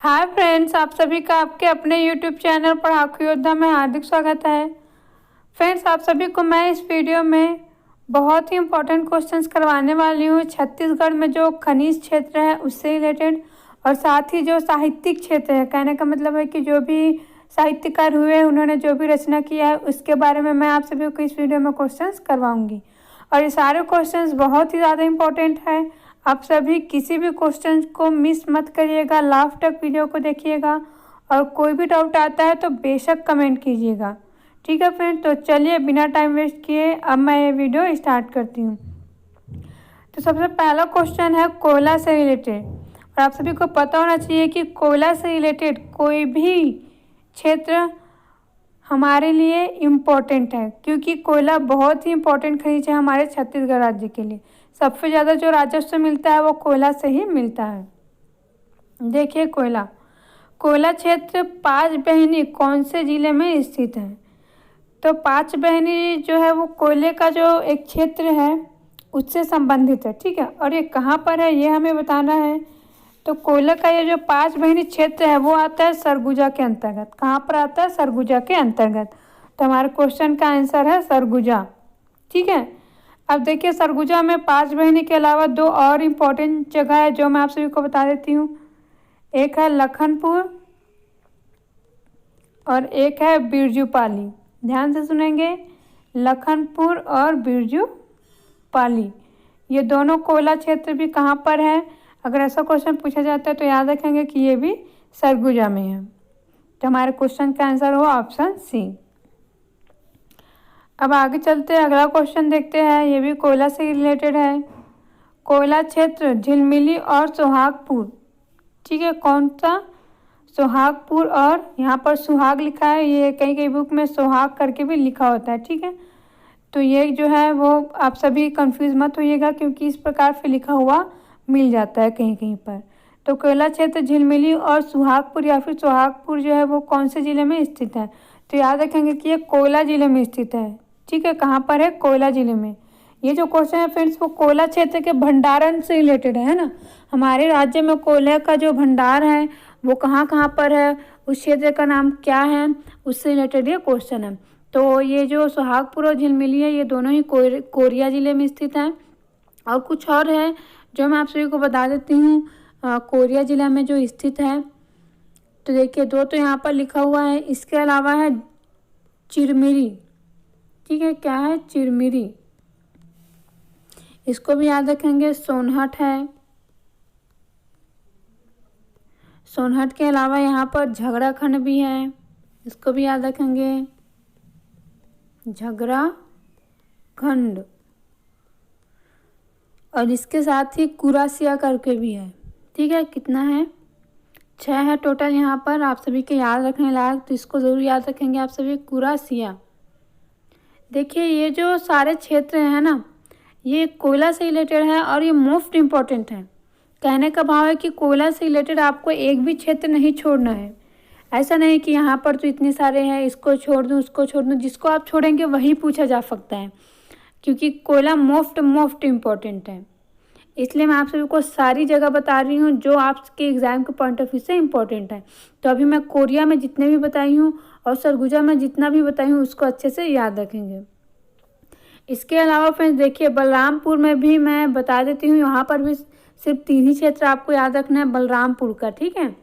Hi friends, आप सभी का आपके अपने यूट्यूब चैनल पढ़ाकू योद्धा में हार्दिक स्वागत है। फ्रेंड्स, आप सभी को मैं इस वीडियो में बहुत ही इम्पोर्टेंट क्वेश्चंस करवाने वाली हूँ। छत्तीसगढ़ में जो खनिज क्षेत्र है उससे रिलेटेड और साथ ही जो साहित्यिक क्षेत्र है, कहने का मतलब है कि जो भी साहित्यकार हुए हैं उन्होंने जो भी रचना किया है उसके बारे में मैं आप सभी को इस वीडियो में क्वेश्चंस करवाऊँगी। और ये सारे क्वेश्चंस बहुत ही ज़्यादा इम्पोर्टेंट है। आप सभी किसी भी क्वेश्चन को मिस मत करिएगा, लास्ट तक वीडियो को देखिएगा और कोई भी डाउट आता है तो बेशक कमेंट कीजिएगा। ठीक है फ्रेंड, तो चलिए बिना टाइम वेस्ट किए अब मैं ये वीडियो स्टार्ट करती हूँ। तो सबसे पहला क्वेश्चन है कोयला से रिलेटेड, और आप सभी को पता होना चाहिए कि कोयला से रिलेटेड कोई भी क्षेत्र हमारे लिए इम्पोर्टेंट है, क्योंकि कोयला बहुत ही इम्पोर्टेंट खनिज है हमारे छत्तीसगढ़ राज्य के लिए। सबसे ज़्यादा जो राजस्व मिलता है वो कोयला से ही मिलता है। देखिए, कोयला क्षेत्र पाँच बहनी कौन से ज़िले में स्थित है? तो पाँच बहनी जो है वो कोयले का जो एक क्षेत्र है उससे संबंधित है। ठीक है, और ये कहाँ पर है ये हमें बताना है। तो कोयले का ये जो पाँच बहनी क्षेत्र है वो आता है सरगुजा के अंतर्गत। कहाँ पर आता है? सरगुजा के अंतर्गत। तो हमारे क्वेश्चन का आंसर है सरगुजा। ठीक है, अब देखिए सरगुजा में पाँच बहनी के अलावा दो और इम्पोर्टेंट जगह है जो मैं आप सभी को बता देती हूँ। एक है लखनपुर और एक है बिरजूपाली। ध्यान से सुनेंगे, लखनपुर और बिरजूपाली, ये दोनों कोयला क्षेत्र भी कहाँ पर है? अगर ऐसा क्वेश्चन पूछा जाता है तो याद रखेंगे कि ये भी सरगुजा में है। तो हमारे क्वेश्चन का आंसर हो ऑप्शन सी। अब आगे चलते हैं, अगला क्वेश्चन देखते हैं, ये भी कोयला से रिलेटेड है। कोयला क्षेत्र झिलमिली और सोहागपुर। ठीक है, कौन सा? सोहागपुर, और यहाँ पर सुहाग लिखा है, ये कई कई बुक में सोहाग करके भी लिखा होता है। ठीक है, तो ये जो है वो आप सभी कंफ्यूज मत होइएगा, क्योंकि इस प्रकार से लिखा हुआ मिल जाता है कहीं कहीं पर। तो कोयला क्षेत्र झिलमिली और सुहागपुर या फिर सोहागपुर जो है वो कौन से ज़िले में स्थित है? तो याद रखेंगे कि ये कोयला ज़िले में स्थित है। ठीक है, कहाँ पर है? कोयला ज़िले में। ये जो क्वेश्चन है फ्रेंड्स वो कोयला क्षेत्र के भंडारण से रिलेटेड है ना। हमारे राज्य में कोयले का जो भंडार है वो कहाँ कहाँ पर है, उस क्षेत्र का नाम क्या है, उससे रिलेटेड ये क्वेश्चन है। तो ये जो सुहागपुर और झिलमिली है ये दोनों ही कोरिया ज़िले में स्थित है। और कुछ और है जो मैं आप सभी को बता देती हूँ, कोरिया ज़िला में जो स्थित है। तो देखिए, दो तो यहाँ पर लिखा हुआ है, इसके अलावा है चिरमिरी। ठीक है, क्या है? चिरमिरी, इसको भी याद रखेंगे। सोनहट है, सोनहट के अलावा यहाँ पर झगड़ाखंड भी है, इसको भी याद रखेंगे, झगड़ाखंड। और इसके साथ ही कुरासिया करके भी है। ठीक है, कितना है? 6 है टोटल यहाँ पर, आप सभी के याद रखने लायक, तो इसको ज़रूर याद रखेंगे आप सभी, कुरासिया। देखिए, ये जो सारे क्षेत्र हैं ना ये कोयला से रिलेटेड है और ये मोस्ट इम्पॉर्टेंट है। कहने का भाव है कि कोयला से रिलेटेड आपको एक भी क्षेत्र नहीं छोड़ना है। ऐसा नहीं कि यहाँ पर तो इतने सारे हैं, इसको छोड़ दूँ उसको छोड़ दूँ, जिसको आप छोड़ेंगे वही पूछा जा सकता है, क्योंकि कोयला मोस्ट इम्पॉर्टेंट है। इसलिए मैं आप सभी को सारी जगह बता रही हूँ जो आपके एग्ज़ाम के पॉइंट ऑफ व्यू से इम्पोर्टेंट है। तो अभी मैं कोरिया में जितने भी बताई हूँ और सरगुजा में जितना भी बताई हूँ उसको अच्छे से याद रखेंगे। इसके अलावा फ्रेंड्स देखिए, बलरामपुर में भी मैं बता देती हूँ, यहाँ पर भी सिर्फ 3 ही क्षेत्र आपको याद रखना है बलरामपुर का। ठीक है,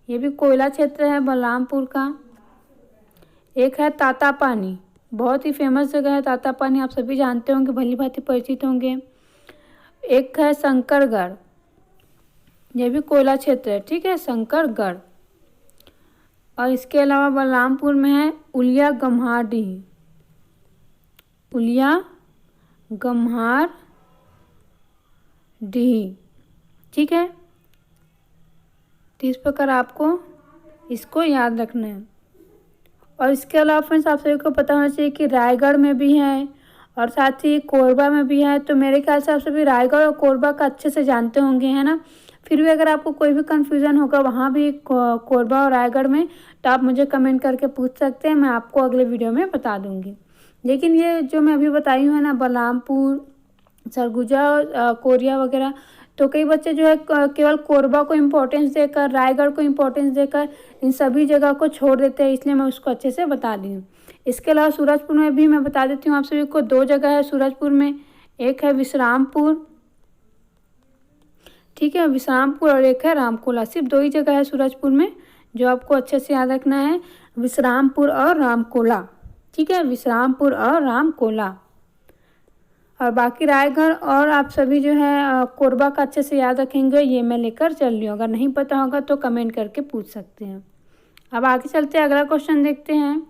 ये भी कोयला क्षेत्र है बलरामपुर का। एक है तातापानी, बहुत ही फेमस जगह है तातापानी, आप सभी जानते होंगे, भली भांति परिचित होंगे। एक है शंकरगढ़, यह भी कोयला क्षेत्र है। ठीक है, शंकरगढ़। और इसके अलावा बलरामपुर में है उलिया गम्हारडीह, उलिया गम्हारडीह। ठीक है, तो इस प्रकार आपको इसको याद रखना है। और इसके अलावा फ्रेंड्स आप सभी को पता होना चाहिए कि रायगढ़ में भी है और साथ ही कोरबा में भी है। तो मेरे ख्याल से आप सभी रायगढ़ और कोरबा का अच्छे से जानते होंगे, है ना। फिर भी अगर आपको कोई भी कन्फ्यूज़न होगा वहाँ भी कोरबा और रायगढ़ में, तो आप मुझे कमेंट करके पूछ सकते हैं, मैं आपको अगले वीडियो में बता दूँगी। लेकिन ये जो मैं अभी बताई हूँ है ना, बलरामपुर, सरगुजा, कोरिया वगैरह, तो कई बच्चे जो है केवल कोरबा को इम्पोर्टेंस देकर, रायगढ़ को इम्पोर्टेंस देकर इन सभी जगह को छोड़ देते हैं, इसलिए मैं उसको अच्छे से बता दी हूँ। इसके अलावा सूरजपुर में भी मैं बता देती हूँ आप सभी को, 2 जगह है सूरजपुर में, एक है विश्रामपुर, ठीक है, विश्रामपुर, और एक है रामकोला। सिर्फ 2 ही जगह है सूरजपुर में जो आपको अच्छे से याद रखना है, विश्रामपुर और रामकोला, ठीक है, विश्रामपुर और रामकोला। और बाकी रायगढ़ और आप सभी जो है कोरबा का अच्छे से याद रखेंगे, ये मैं लेकर चल रही हूँ। अगर नहीं पता होगा तो कमेंट करके पूछ सकते हैं। अब आगे चलते हैं, अगला क्वेश्चन देखते हैं।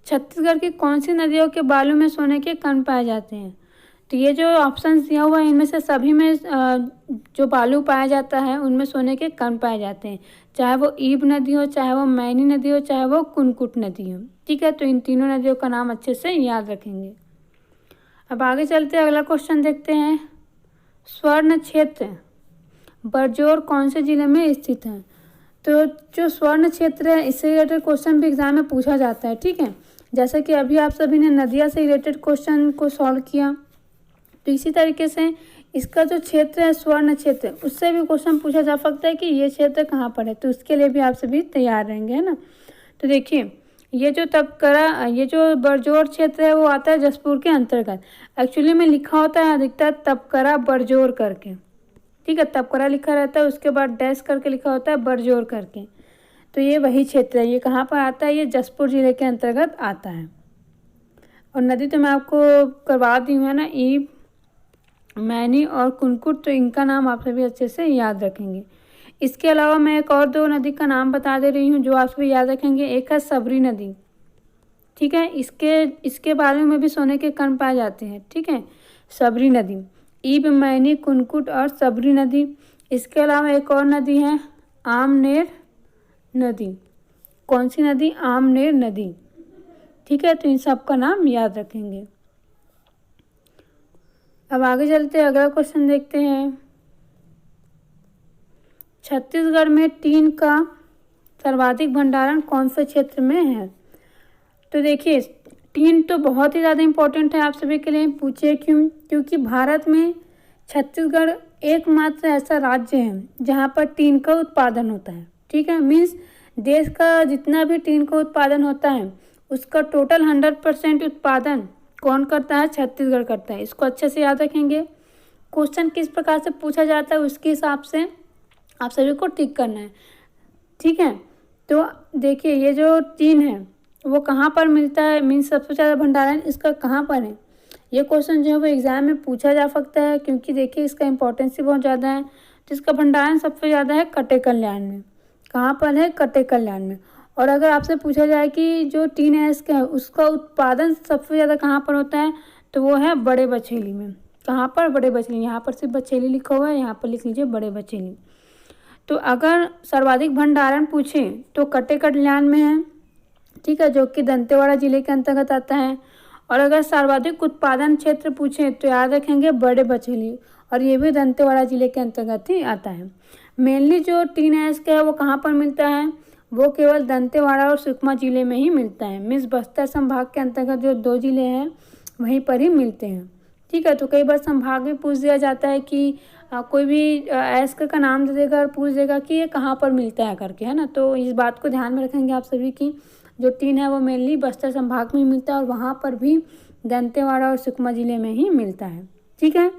छत्तीसगढ़ की कौन सी नदियों के बालू में सोने के कण पाए जाते हैं? तो ये जो ऑप्शन दिया हुआ है इनमें से सभी में जो बालू पाया जाता है उनमें सोने के कण पाए जाते हैं, चाहे वो ईब नदी हो, चाहे वो मैनी नदी हो, चाहे वो कुनकुट नदी हो, ठीक है। तो इन तीनों नदियों का नाम अच्छे से याद रखेंगे। अब आगे चलते हैं, अगला क्वेश्चन देखते हैं। स्वर्ण क्षेत्र बरजोर कौन से जिले में स्थित है? तो जो स्वर्ण क्षेत्र है इससे रिलेटेड क्वेश्चन भी एग्जाम में पूछा जाता है, ठीक है। जैसे कि अभी आप सभी ने नदिया से रिलेटेड क्वेश्चन को सॉल्व किया, तो इसी तरीके से इसका जो क्षेत्र है स्वर्ण क्षेत्र, उससे भी क्वेश्चन पूछा जा सकता है कि ये क्षेत्र कहाँ पर है, तो उसके लिए भी आप सभी तैयार रहेंगे, है ना। तो देखिए, ये जो तपकरा, ये जो बरजोर क्षेत्र है वो आता है जसपुर के अंतर्गत। एक्चुअली में लिखा होता है अधिकतर तपकरा बरजोर करके, ठीक है, तपकरा लिखा रहता है, उसके बाद डैश करके लिखा होता है बरजोर करके। तो ये वही क्षेत्र है। ये कहाँ पर आता है? ये जसपुर जिले के अंतर्गत आता है। और नदी तो मैं आपको करवा दी हूँ, है ना, ईब, मैनी और कुनकुट, तो इनका नाम आप सभी अच्छे से याद रखेंगे। इसके अलावा मैं एक और 2 नदी का नाम बता दे रही हूँ जो आप सभी याद रखेंगे। एक है सबरी नदी, ठीक है, इसके बारे में भी सोने के कण पाए जाते हैं, ठीक है, सबरी नदी, ईब, मैनी, कुनकुट और सबरी नदी। इसके अलावा एक और नदी है आमनेर नदी। कौन सी नदी? आमनेर नदी, ठीक है। तो इन सब का नाम याद रखेंगे। अब आगे चलते हैं, अगला क्वेश्चन देखते हैं। छत्तीसगढ़ में टीन का सर्वाधिक भंडारण कौन से क्षेत्र में है? तो देखिए, टीन तो बहुत ही ज़्यादा इम्पोर्टेंट है आप सभी के लिए। पूछिए क्यों? क्योंकि भारत में छत्तीसगढ़ एकमात्र ऐसा राज्य है जहाँ पर टीन का उत्पादन होता है, ठीक है। मीन्स देश का जितना भी टीन का उत्पादन होता है उसका टोटल 100% उत्पादन कौन करता है? छत्तीसगढ़ करता है। इसको अच्छे से याद रखेंगे। क्वेश्चन किस प्रकार से पूछा जाता है उसके हिसाब से आप सभी को टिक करना है, ठीक है। तो देखिए, ये जो टीन है वो कहाँ पर मिलता है, मीन्स सबसे ज़्यादा भंडारण इसका कहाँ पर है? ये क्वेश्चन जो है वो एग्जाम में पूछा जा सकता है, क्योंकि देखिए इसका इम्पोर्टेंस ही बहुत ज़्यादा है। तो इसका भंडारण सबसे ज़्यादा है कटे कल्याण में। कहाँ पर है? कटे कल्याण में। और अगर आपसे पूछा जाए कि जो टीन है इसका उसका उत्पादन सबसे ज़्यादा कहाँ पर होता है, तो वो है बड़े बछेली में। कहाँ पर? बड़े बछेली। यहाँ पर सिर्फ बछेली लिखा हुआ है, यहाँ पर लिख लीजिए बड़े बछेली। तो अगर सर्वाधिक भंडारण पूछे तो कटे कल्याण में है, ठीक है, जो कि दंतेवाड़ा जिले के अंतर्गत आता है। और अगर सर्वाधिक उत्पादन क्षेत्र पूछे तो याद रखेंगे बड़े बछेली, और ये भी दंतेवाड़ा जिले के अंतर्गत ही आता है। मेनली जो टीन है इसका है वो कहाँ पर मिलता है? वो केवल दंतेवाड़ा और सुकमा जिले में ही मिलता है। मीन्स बस्तर संभाग के अंतर्गत जो 2 जिले हैं वहीं पर ही मिलते हैं, ठीक है। तो कई बार संभाग में पूछ दिया जाता है कि कोई भी ऐसा का नाम दे देगा और पूछ देगा कि ये कहाँ पर मिलता है करके, है ना। तो इस बात को ध्यान में रखेंगे आप सभी की जो टीन है वो मेनली बस्तर संभाग में मिलता है, और वहाँ पर भी दंतेवाड़ा और सुकमा जिले में ही मिलता है, ठीक है।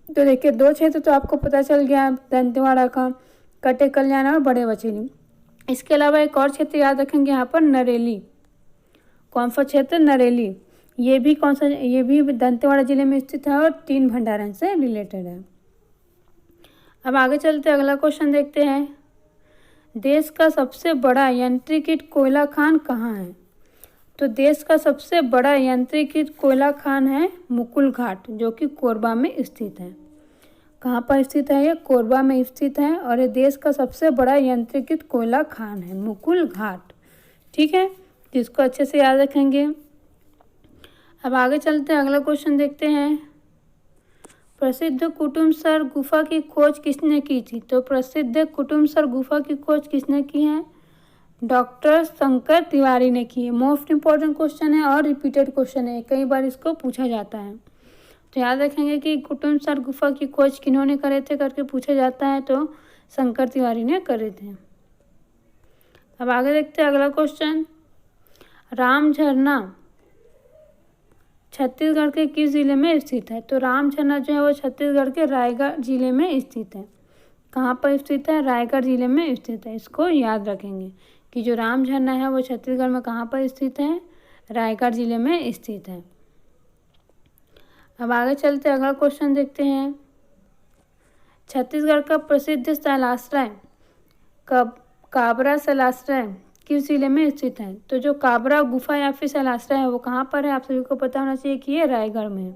तो देखिए, 2 क्षेत्र तो आपको पता चल गया, दंतेवाड़ा का, कटे कल्याण और बड़े बछेली। इसके अलावा एक और क्षेत्र याद रखेंगे यहाँ पर, नरेली। कौन सा क्षेत्र? नरेली। ये भी कौन सा? ये भी दंतेवाड़ा जिले में स्थित है और टीन भंडारण से रिलेटेड है। अब आगे चलते अगला क्वेश्चन देखते हैं। देश का सबसे बड़ा यंत्रीकृत कोयला खान कहाँ है? तो देश का सबसे बड़ा यंत्रीकृत कोयला खान है मुकुल घाट, जो कि कोरबा में स्थित है। कहाँ पर स्थित है? ये कोरबा में स्थित है, और ये देश का सबसे बड़ा यंत्रीकृत कोयला खान है मुकुल घाट, ठीक है, जिसको अच्छे से याद रखेंगे। अब आगे चलते हैं, अगला क्वेश्चन देखते हैं। प्रसिद्ध कुटुम्बसर गुफा की खोज किसने की थी? तो प्रसिद्ध कुटुम्बसर गुफा की खोज किसने की है? डॉक्टर शंकर तिवारी ने की है। मोस्ट इम्पॉर्टेंट क्वेश्चन है और रिपीटेड क्वेश्चन है, कई बार इसको पूछा जाता है। तो याद रखेंगे कि कुटुम्बसर गुफा की खोज किन्होंने करे थे करके पूछा जाता है, तो शंकर तिवारी ने करे थे। अब आगे देखते हैं अगला क्वेश्चन। राम झरना छत्तीसगढ़ के किस जिले में स्थित है? तो राम झरना जो है वो छत्तीसगढ़ के रायगढ़ जिले में स्थित है। कहाँ पर स्थित है? रायगढ़ जिले में स्थित है। इसको याद रखेंगे कि जो राम झरना है वो छत्तीसगढ़ में कहाँ पर स्थित है? रायगढ़ जिले में स्थित है। अब आगे चलते अगला क्वेश्चन देखते हैं। छत्तीसगढ़ का प्रसिद्ध शैलाश्रय काबरा शैलाश्रय किस जिले में स्थित है? तो जो काबरा गुफा या फिर शैलाश्रय है वो कहाँ पर है? आप सभी को पता होना चाहिए कि ये रायगढ़ में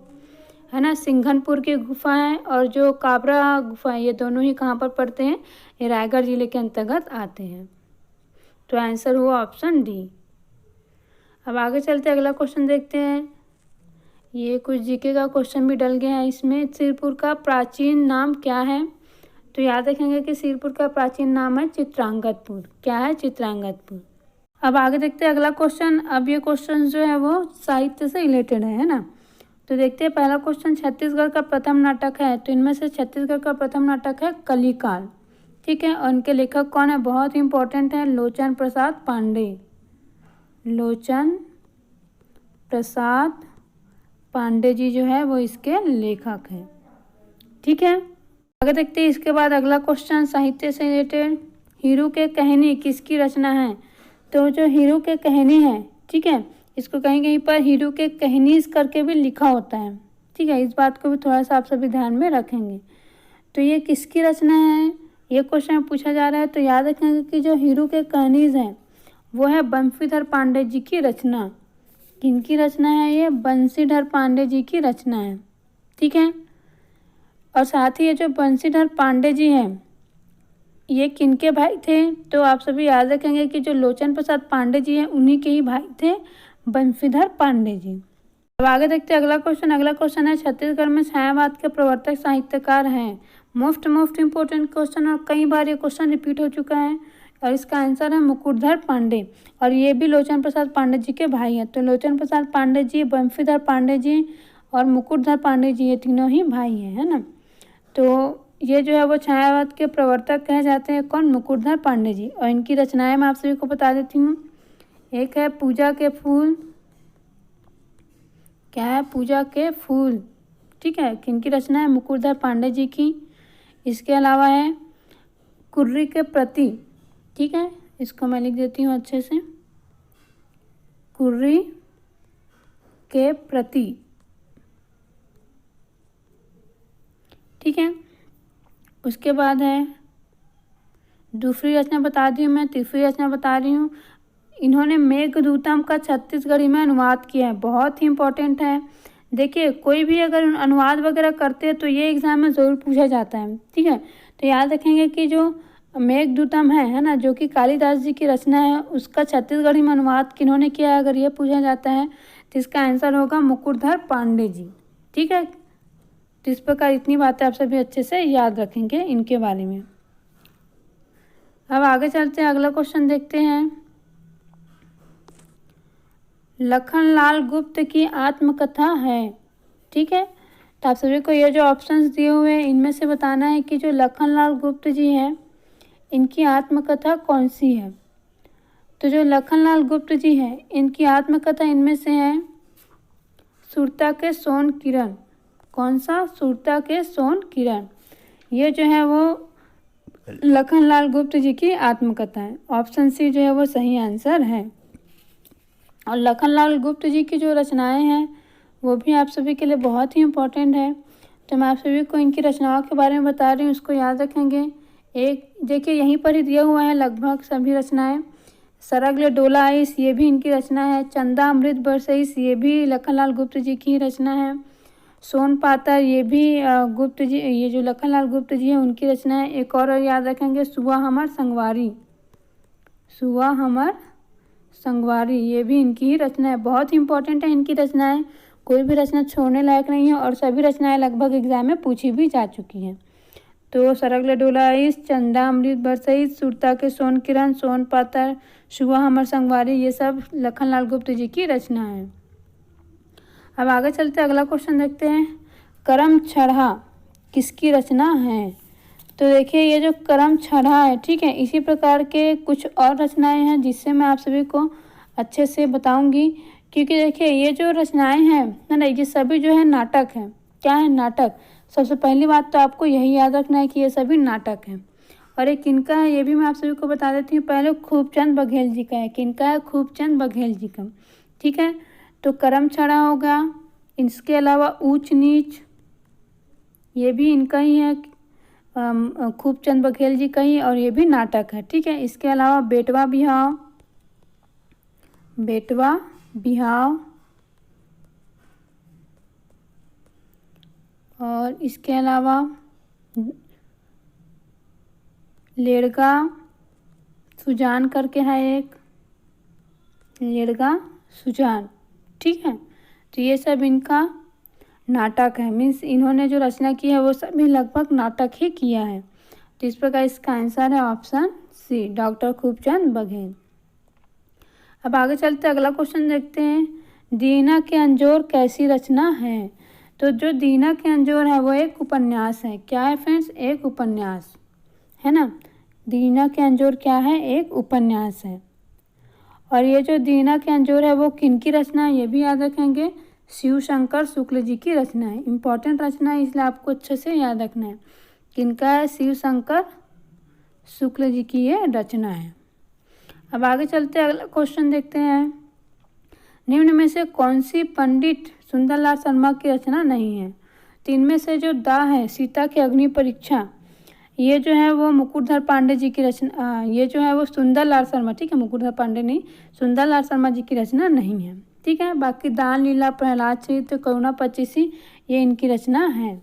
है ना। सिंघनपुर की गुफा है और जो काबरा गुफा है ये दोनों ही कहाँ पर पड़ते हैं? ये रायगढ़ जिले के अंतर्गत आते हैं। तो आंसर हुआ ऑप्शन डी। अब आगे चलते अगला क्वेश्चन देखते हैं। ये कुछ जीके का क्वेश्चन भी डल गया है इसमें। सिरपुर का प्राचीन नाम क्या है? तो याद रखेंगे कि सिरपुर का प्राचीन नाम है चित्रांगतपुर। क्या है? चित्रांगतपुर। अब आगे देखते हैं अगला क्वेश्चन। अब ये क्वेश्चन जो है वो साहित्य से रिलेटेड है ना। तो देखते हैं पहला क्वेश्चन, छत्तीसगढ़ का प्रथम नाटक है। तो इनमें से छत्तीसगढ़ का प्रथम नाटक है कलिकाल। ठीक है, और उनके लेखक कौन है? बहुत इंपॉर्टेंट है, लोचन प्रसाद पांडे। लोचन प्रसाद पांडे जी जो है वो इसके लेखक हैं। ठीक है, आगे देखते हैं इसके बाद अगला क्वेश्चन साहित्य से रिलेटेड। हीरू के कहनी किसकी रचना है? तो जो हीरू के कहनी है, ठीक है, इसको कहीं कहीं पर हीरू के कहनीस करके भी लिखा होता है। ठीक है, इस बात को भी थोड़ा सा आप सभी ध्यान में रखेंगे। तो ये किसकी रचना है? ये क्वेश्चन पूछा जा रहा है। तो याद रखेंगे कि जो हीरू के कहनीस है वो है बंशीधर पांडे जी की रचना। किनकी रचना है? ये बंशीधर पांडे जी की रचना है। ठीक है, और साथ ही ये जो बंशीधर पांडे जी हैं ये किनके भाई थे? तो आप सभी याद रखेंगे कि जो लोचन प्रसाद पांडे जी हैं उन्हीं के ही भाई थे बंशीधर पांडे जी। अब आगे देखते हैं अगला क्वेश्चन। अगला क्वेश्चन है छत्तीसगढ़ में छायावाद के प्रवर्तक साहित्यकार हैं। मोस्ट इम्पोर्टेंट क्वेश्चन और कई बार ये क्वेश्चन रिपीट हो चुका है और इसका आंसर है मुकुटधर पांडे। और ये भी लोचन प्रसाद पांडे जी के भाई हैं। तो लोचन प्रसाद पांडे जी, बंशीधर पांडे जी और मुकुटधर पांडे जी ये तीनों ही भाई हैं, है ना। तो ये जो है वो छायावाद के प्रवर्तक कहे जाते हैं। कौन? मुकुटधर पांडे जी। और इनकी रचनाएं मैं आप सभी को बता देती हूँ। एक है पूजा के फूल। क्या है? पूजा के फूल। ठीक है, किनकी रचना है? मुकुटधर पांडे जी की। इसके अलावा है कुर्री के प्रति। ठीक है, इसको मैं लिख देती हूँ अच्छे से, कुर्री के प्रति। ठीक है, उसके बाद है दूसरी रचना बता दी हूँ मैं, तीसरी रचना बता रही हूँ। इन्होंने मेघदूतम का छत्तीसगढ़ी में अनुवाद किया है। बहुत ही इंपॉर्टेंट है। देखिए, कोई भी अगर अनुवाद वगैरह करते हैं तो ये एग्जाम में ज़रूर पूछा जाता है। ठीक है, तो याद रखेंगे कि जो मेघदूतम है ना, जो कि कालिदास जी की रचना है, उसका छत्तीसगढ़ी में अनुवाद किन्होंने किया है अगर ये पूछा जाता है तो इसका आंसर होगा मुकुटधर पांडे जी। ठीक है, तो इस प्रकार इतनी बातें आप सभी अच्छे से याद रखेंगे इनके बारे में। अब आगे चलते हैं, अगला क्वेश्चन देखते हैं। लखनलाल गुप्त की आत्मकथा है। ठीक है, तो आप सभी को ये जो ऑप्शंस दिए हुए हैं इनमें से बताना है कि जो लखनलाल गुप्त जी हैं इनकी आत्मकथा कौन सी है। तो जो लखनलाल गुप्त जी हैं इनकी आत्मकथा इनमें से है सुरता के सोन किरण। कौन सा? सुरता के सोन किरण। ये जो है वो लखनलाल गुप्त जी की आत्मकथा है। ऑप्शन सी जो है वो सही आंसर है। और लखनलाल गुप्त जी की जो रचनाएं हैं वो भी आप सभी के लिए बहुत ही इम्पोर्टेंट है। तो मैं आप सभी को इनकी रचनाओं के बारे में बता रही हूँ, उसको याद रखेंगे। एक देखिए यहीं पर ही दिया हुआ है लगभग सभी रचनाएं। सरगले डोला आइस ये भी इनकी रचना है। चंदा अमृत बरसइस ये भी लखनलाल गुप्त जी की रचना है। सोन पातर ये भी गुप्त जी, ये जो लखनलाल गुप्त जी हैं उनकी रचना है। एक और याद रखेंगे सुवा हमर संगवारी। सुवा हमर संगवारी ये भी इनकी ही रचना है। बहुत ही इंपॉर्टेंट है इनकी रचनाएं, कोई भी रचना छोड़ने लायक नहीं है और सभी रचनाएं लगभग एग्जाम में पूछी भी जा चुकी हैं। तो सरगले डोलाइस, चंदा अमृत बरसइस, सुरता के सोन किरण, सोन पातर, सुवा हमर संगवारी ये सब लखनलाल गुप्त जी की रचना है। अब आगे चलते अगला क्वेश्चन देखते हैं। करम छड़ा किसकी रचना है? तो देखिए ये जो करम छड़ा है, ठीक है, इसी प्रकार के कुछ और रचनाएं हैं जिससे मैं आप सभी को अच्छे से बताऊंगी, क्योंकि देखिए ये जो रचनाएं हैं है ना, ये सभी जो है नाटक हैं। क्या है? नाटक। सबसे पहली बात तो आपको यही याद रखना है कि ये सभी नाटक हैं। और एक किनका है ये भी मैं आप सभी को बता देती हूँ। पहले खूबचंद बघेल जी का है। किनका है? खूबचंद बघेल जी का, ठीक है। तो करम छड़ा होगा। इसके अलावा ऊंच नीच, ये भी इनका ही है, खूबचंद बघेल जी का ही, और ये भी नाटक है, ठीक है। इसके अलावा बेटवा बिहाव, बेटवा बिहाव, और इसके अलावा लेड़गा सुजान करके है एक, लेड़गा सुजान, ठीक है। तो ये सब इनका नाटक है, मीन्स इन्होंने जो रचना की है वो सभी लगभग नाटक ही किया है। तो इस प्रकार इसका आंसर है option C, doctor Khubchand Baghel. अब आगे चलते अगला क्वेश्चन देखते हैं। दीना के अंजोर कैसी रचना है? तो जो दीना के अंजोर है वो एक उपन्यास है। क्या है फ्रेंड्स? एक उपन्यास है ना। दीना के अंजोर क्या है? एक उपन्यास है। और ये जो दीना के अंजोर है वो किनकी रचना है? ये भी याद रखेंगे, शिव शंकर शुक्ल जी की रचना है। इंपॉर्टेंट रचना है, इसलिए आपको अच्छे से याद रखना है। किनका है? शिव शंकर शुक्ल जी की ये रचना है। अब आगे चलते हैं अगला क्वेश्चन देखते हैं। निम्न में से कौन सी पंडित सुंदरलाल शर्मा की रचना नहीं है? तो इनमें से जो दा है, सीता की अग्नि परीक्षा, ये जो है वो मुकुटधर पांडे जी की रचना, ये जो है वो सुंदरलाल शर्मा, ठीक है, मुकुटधर पांडे नहीं, सुंदरलाल शर्मा जी की रचना नहीं है, ठीक है। बाकी दान लीला, प्रहलाद चरित्र, करुणा पच्चीसी, ये इनकी रचना है।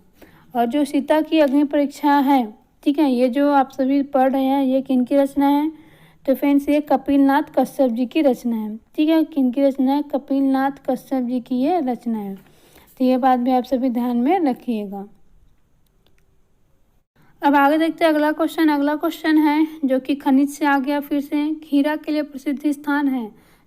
और जो सीता की अग्नि परीक्षा है, ठीक है, ये जो आप सभी पढ़ रहे हैं, ये किनकी रचना है? तो फ्रेंड्स ये कपिलनाथ कश्यप जी की रचना है, ठीक है। किनकी रचना है? कपिलनाथ कश्यप जी की ये रचना है। तो ये बात भी आप सभी ध्यान में रखिएगा। अब आगे देखते हैं अगला क्वेश्चन। अगला क्वेश्चन है जो कि खनिज से आ गया फिर से। हीरा के लिए प्रसिद्ध स्थान है।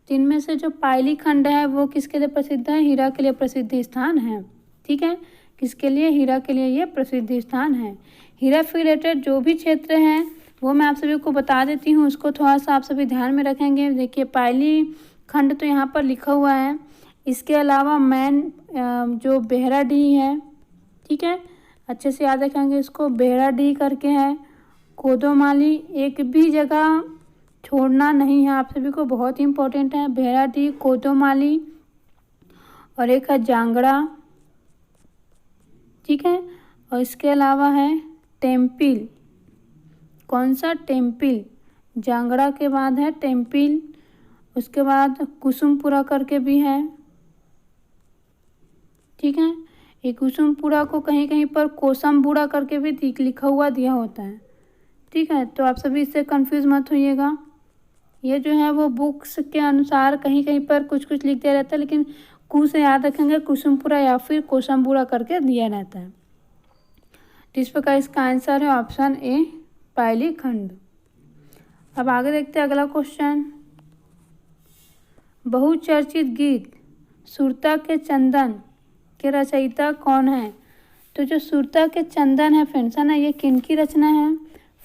तो इनमें से जो पायली खंड है वो किसके लिए प्रसिद्ध है? हीरा के लिए प्रसिद्ध स्थान है, ठीक है। किसके लिए? हीरा के लिए ये प्रसिद्ध स्थान है। हीरा से रिलेटेड जो भी क्षेत्र है वो मैं आप सभी को बता देती हूँ, उसको थोड़ा सा आप सभी ध्यान में रखेंगे। देखिए पायली खंड तो यहाँ पर लिखा हुआ है। इसके अलावा मैन जो बेहराडीह है, ठीक है, अच्छे से याद रखेंगे इसको, बेहराडीह करके है। कोदोमाली, एक भी जगह छोड़ना नहीं है आप सभी को, बहुत ही इंपॉर्टेंट है। बेहराडीह, कोदोमाली, और एक है जांगड़ा, ठीक है। और इसके अलावा है टेम्पिल। कौन सा? टेम्पिल। जांगड़ा के बाद है टेम्पिल। उसके बाद कुसुमपुरा करके भी है, ठीक है। ये कुसुमपुरा को कहीं कहीं पर कोसमबुड़ा करके भी लिखा हुआ दिया होता है, ठीक है। तो आप सभी इससे कंफ्यूज मत होइएगा। ये जो है वो बुक्स के अनुसार कहीं कहीं पर कुछ कुछ लिख दिया रहता है, लेकिन कु से याद रखेंगे, कुसुमपुरा या फिर कोसमबुड़ा करके दिया रहता है। तो इस प्रकार इसका आंसर है ऑप्शन ए, पायली खंड। अब आगे देखते हैं अगला क्वेश्चन। बहुचर्चित गीत सुरता के चंदन के रचयिता कौन है? तो जो सुरता के चंदन है फ्रेंड्स, है ना, ये किनकी रचना है?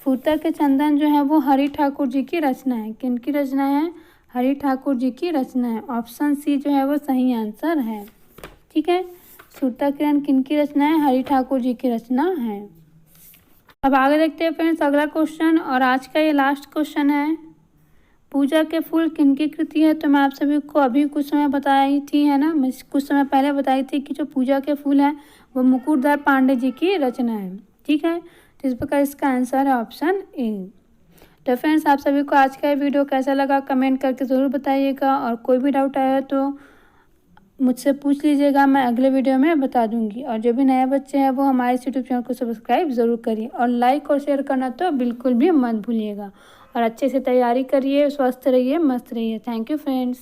सुरता के चंदन जो है वो हरि ठाकुर जी की रचना है। किनकी रचना है? हरि ठाकुर जी की रचना है। ऑप्शन सी जो है वो सही आंसर है, ठीक है। सुरता किरण किनकी रचना है? हरि ठाकुर जी की रचना है। अब आगे देखते हैं फ्रेंड्स अगला क्वेश्चन, और आज का ये लास्ट क्वेश्चन है। पूजा के फूल किनकी कृति है? तो मैं आप सभी को अभी कुछ समय बताई थी, है ना, मैं कुछ समय पहले बताई थी कि जो पूजा के फूल है वो मुकुटधर पांडे जी की रचना है, ठीक है। तो इस प्रकार इसका आंसर है ऑप्शन ए। तो फ्रेंड्स आप सभी को आज का ये वीडियो कैसा लगा कमेंट करके ज़रूर बताइएगा, और कोई भी डाउट आया तो मुझसे पूछ लीजिएगा, मैं अगले वीडियो में बता दूंगी। और जो भी नए बच्चे हैं वो हमारे यूट्यूब चैनल को सब्सक्राइब ज़रूर करिए, और लाइक और शेयर करना तो बिल्कुल भी मत भूलिएगा। और अच्छे से तैयारी करिए, स्वस्थ रहिए, मस्त रहिए। Thank you friends.